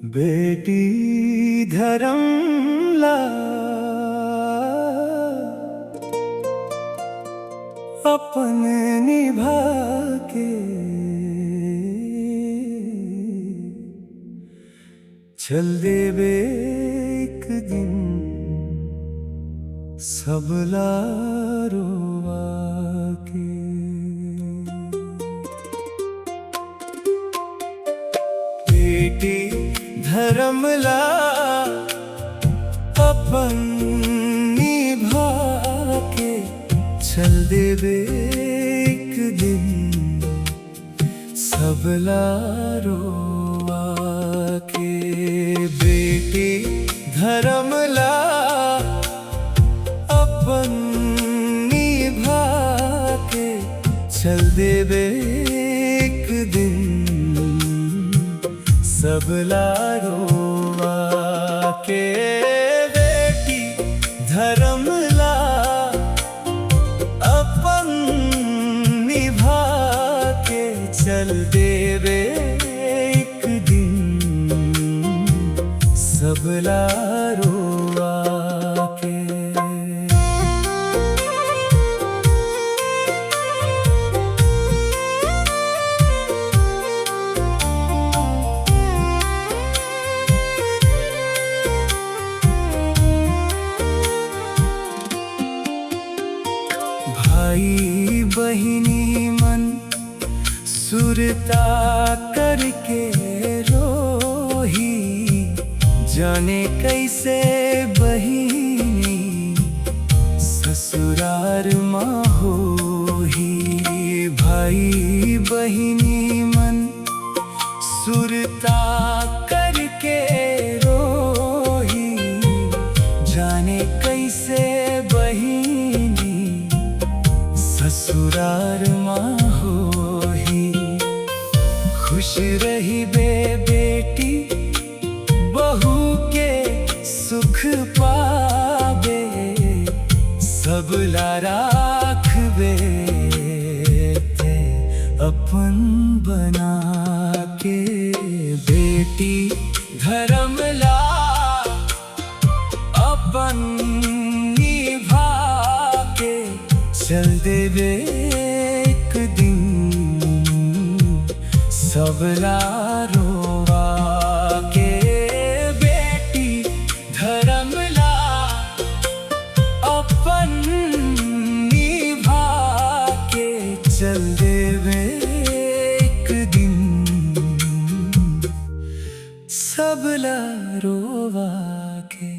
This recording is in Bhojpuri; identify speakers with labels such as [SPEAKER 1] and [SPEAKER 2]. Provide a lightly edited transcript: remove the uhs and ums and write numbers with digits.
[SPEAKER 1] बेटी धर्मला अपन निभा के चल देवे एक दिन सबला रोवा के। बेटी धर्मला अपन निभा के चल देवे एक दिन सबला रोवा के। बेटी धर्मला अपन निभा के चल देवे एक दिन सबला रोवा के। बेटी धर्मला अपन निभा के चल देवे एक दिन सबला रोवा के। भाई बहिनी मन सुरता करके रोही, जाने कैसे बहिनी ससुरार माँ होही। भाई बहिनी मन सुरता करके रोही, जाने कैसे बहिनी ससुरार माँ होही। खुश रही बे बेटी बहू के सुख पावे, सबला राखबे ते अपन बना के। बेटी धर्मला अपन निभा के चल देवे एक दिन सबला रोवा के। बेटी धर्मला अपन निभा के चल देवे एक दिन सबला रोवा के।